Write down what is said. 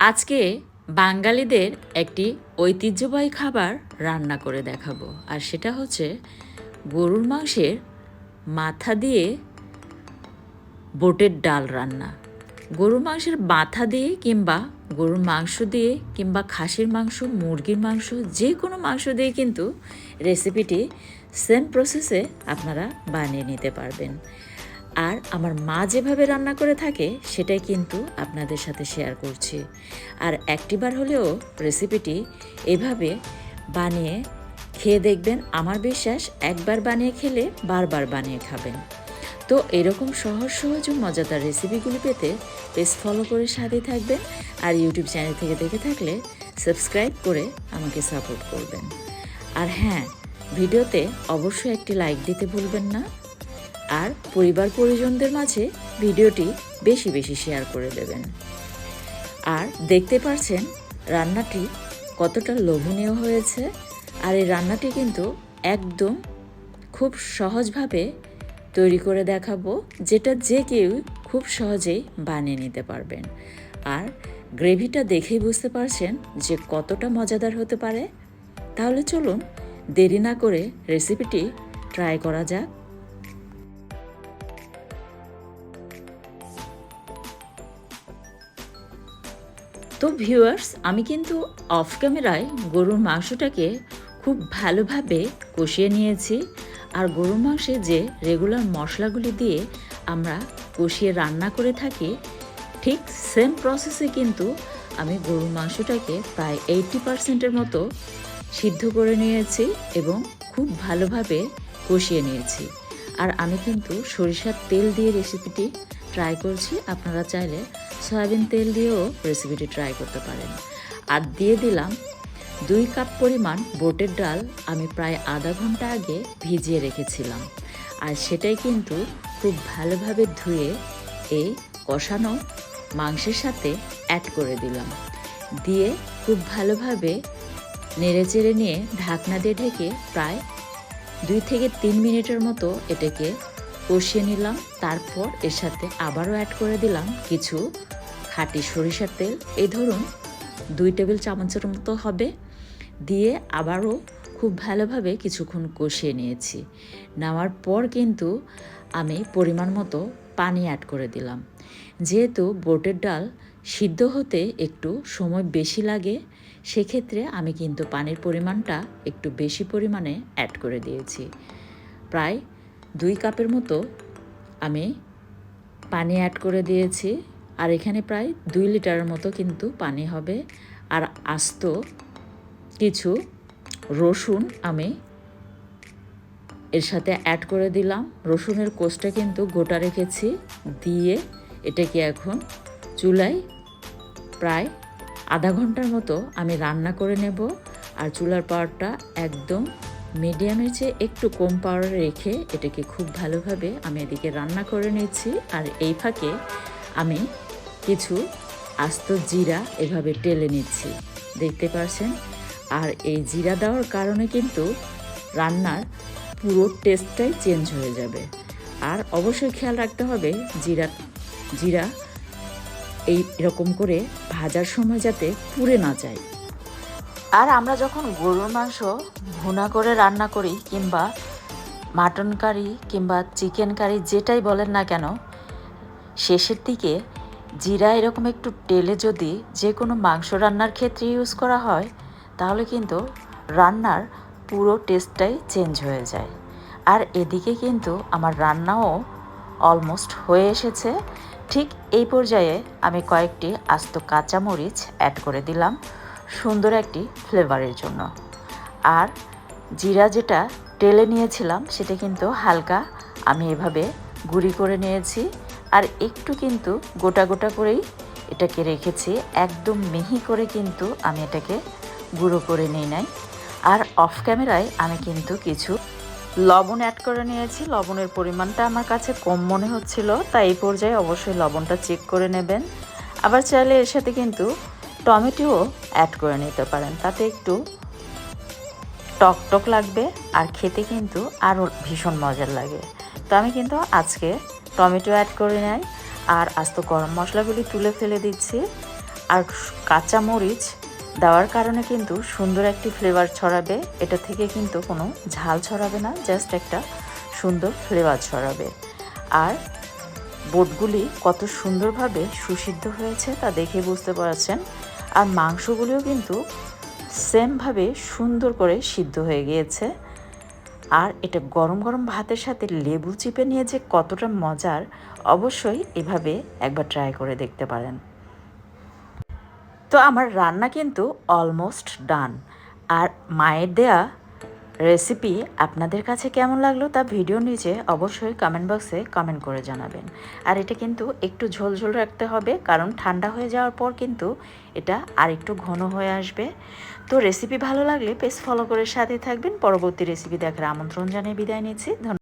আজকে বাঙালিদের একটি ঐতিহ্যবাহী খাবার রান্না করে দেখাবো, আর সেটা হচ্ছে গরুর মাংসের মাথা দিয়ে বুটের ডাল রান্না। গরুর মাংসের মাথা দিয়ে কিংবা গরুর মাংস দিয়ে কিংবা খাসির মাংস, মুরগির মাংস, যে কোনো মাংস দিয়ে কিন্তু রেসিপিটি সেম প্রসেসে আপনারা বানিয়ে নিতে পারবেন। আর আমার মা যেভাবে রান্না করে থাকে সেটাই কিন্তু আপনাদের সাথে শেয়ার করছি। আর একটিবার হলেও রেসিপিটি এভাবে বানিয়ে খেয়ে দেখবেন। আমার বিশ্বাস একবার বানিয়ে খেলে বারবার বানিয়ে খাবেন। তো এরকম সহজ সহজ ও মজাদার রেসিপিগুলি পেতে পেজ ফলো করে সাথে থাকবেন। আর ইউটিউব চ্যানেল থেকে দেখে থাকলে সাবস্ক্রাইব করে আমাকে সাপোর্ট করবেন। আর হ্যাঁ, ভিডিওতে অবশ্যই একটি লাইক দিতে ভুলবেন না। আর পরিবার পরিজনদের মাঝে ভিডিওটি বেশি বেশি শেয়ার করে দেবেন। আর দেখতে পাচ্ছেন রান্নাটি কতটা লোভনীয় হয়েছে। আর এই রান্নাটি কিন্তু একদম খুব সহজভাবে তৈরি করে দেখাবো, যেটা যে কেউ খুব সহজেই বানিয়ে নিতে পারবেন। আর গ্রেভিটা দেখেই বুঝতে পারছেন যে কতটা মজাদার হতে পারে। তাহলে চলুন দেরি না করে রেসিপিটি ট্রাই করা যাক। তো ভিউয়ার্স, আমি কিন্তু অফ ক্যামেরায় গরুর মাংসটাকে খুব ভালোভাবে কষিয়ে নিয়েছি। আর গরুর মাংসে যে রেগুলার মশলাগুলি দিয়ে আমরা কষিয়ে রান্না করে থাকি, ঠিক সেম প্রসেসে কিন্তু আমি গরুর মাংসটাকে প্রায় 80% মতো সিদ্ধ করে নিয়েছি এবং খুব ভালোভাবে কষিয়ে নিয়েছি। আর আমি কিন্তু সরিষার তেল দিয়ে রেসিপিটি ট্রাই করছি। আপনারা চাইলে সয়াবিন তেল দিয়েও রেসিপিটি ট্রাই করতে পারেন। আর দিয়ে দিলাম 2 কাপ পরিমাণ বুটের ডাল। আমি প্রায় আধা ঘন্টা আগে ভিজিয়ে রেখেছিলাম। আর সেটাই কিন্তু খুব ভালোভাবে ধুয়ে এই কষানো মাংসের সাথে অ্যাড করে দিলাম। দিয়ে খুব ভালোভাবে নেড়েচেড়ে নিয়ে ঢাকনা দিয়ে ঢেকে প্রায় 2 থেকে 3 মিনিটের মতো এটাকে কষিয়ে নিলাম। তারপর এর সাথে আবারও অ্যাড করে দিলাম কিছু খাঁটি সরিষার তেল। এই ধরুন 2 টেবিল চামচের মতো হবে। দিয়ে আবারও খুব ভালোভাবে কিছুক্ষণ কষিয়ে নিয়েছি। নেওয়ার পর কিন্তু আমি পরিমাণ মতো পানি অ্যাড করে দিলাম। যেহেতু বুটের ডাল সিদ্ধ হতে একটু সময় বেশি লাগে, সেক্ষেত্রে আমি কিন্তু পানির পরিমাণটা একটু বেশি পরিমাণে অ্যাড করে দিয়েছি। প্রায় 2 কাপের মতো আমি পানি অ্যাড করে দিয়েছি। আর এখানে প্রায় 2 লিটারের মতো কিন্তু পানি হবে। আর আস্ত কিছু রসুন আমি এর সাথে অ্যাড করে দিলাম। রসুনের কোষটা কিন্তু গোটা রেখেছি। দিয়ে এটাকে এখন চুলায় প্রায় আধা ঘন্টার মতো আমি রান্না করে নেব। আর চুলার পাওয়ারটা একদম মিডিয়ামের চেয়ে একটু কম পাওয়ারে রেখে এটাকে খুব ভালোভাবে আমি এদিকে রান্না করে নিচ্ছি। আর এই ফাঁকে আমি কিছু আস্ত জিরা এভাবে টেলে নিচ্ছি, দেখতে পাচ্ছেন। আর এই জিরা দেওয়ার কারণে কিন্তু রান্নার পুরো টেস্টটাই চেঞ্জ হয়ে যাবে। আর অবশ্যই খেয়াল রাখতে হবে জিরা এরকম করে ভাজার সময় যাতে পুড়ে না যায়। আর আমরা যখন গরুর মাংস ভুনা করে রান্না করি কিংবা মাটন কারি কিংবা চিকেন কারি যেটাই বলেন না কেন, শেষের দিকে জিরা এরকম একটু টেলে যদি যে কোনো মাংস রান্নার ক্ষেত্রে ইউজ করা হয়, তাহলে কিন্তু রান্নার পুরো টেস্টটাই চেঞ্জ হয়ে যায়। আর এদিকে কিন্তু আমার রান্নাও অলমোস্ট হয়ে এসেছে। ঠিক এই পর্যায়ে আমি কয়েকটি আস্ত কাঁচামরিচ অ্যাড করে দিলাম সুন্দর একটি ফ্লেভারের জন্য। আর জিরা যেটা টেলে নিয়েছিলাম সেটা কিন্তু হালকা আমি এভাবে গুঁড়ি করে নিয়েছি। আর একটু কিন্তু গোটা গোটা করেই এটাকে রেখেছি, একদম মিহি করে কিন্তু আমি এটাকে গুঁড়ো করে নিই নাই। আর অফ ক্যামেরায় আমি কিন্তু কিছু লবণ অ্যাড করে নিয়েছি। লবণের পরিমাণটা আমার কাছে কম মনে হচ্ছিল, তাই এই পর্যায়ে অবশ্যই লবণটা চেক করে নেবেন। আবার চাইলে এর সাথে কিন্তু টমেটোও অ্যাড করে নিতে পারেন, তাতে একটু টক টক লাগবে আর খেতে কিন্তু আরও ভীষণ মজার লাগে। তো আমি কিন্তু আজকে টমেটো অ্যাড করে নেই। আর আস্ত গরম মশলাগুলি তুলে ফেলে দিচ্ছি। আর কাঁচা মরিচ দেওয়ার কারণে কিন্তু সুন্দর একটি ফ্লেভার ছড়াবে। এটা থেকে কিন্তু কোনো ঝাল ছড়াবে না, জাস্ট একটা সুন্দর ফ্লেভার ছড়াবে। আর বোটগুলি কত সুন্দরভাবে সুসিদ্ধ হয়েছে তা দেখে বুঝতে পারছেন। আর মাংসগুলিও কিন্তু সেমভাবে সুন্দর করে সিদ্ধ হয়ে গিয়েছে। আর এটা গরম গরম ভাতের সাথে লেবু চিপে নিয়ে যে কতটা মজার, অবশ্যই এভাবে একবার ট্রাই করে দেখতে পারেন। তো আমার রান্না কিন্তু অলমোস্ট ডান। আর মায়ের দেয়া রেসিপি আপনাদের কাছে কেমন লাগলো তা ভিডিও নিচে অবশ্যই কমেন্ট বক্সে কমেন্ট করে জানাবেন। আর এটা কিন্তু একটু ঝোলঝোল রাখতে হবে, কারণ ঠান্ডা হয়ে যাওয়ার পর কিন্তু এটা আর একটু ঘন হয়ে আসবে। তো রেসিপি ভালো লাগলে পেজ ফলো করে সাথে থাকবেন। পরবর্তী রেসিপি দেখার আমন্ত্রণ জানিয়ে বিদায় নিচ্ছি। ধন্যবাদ।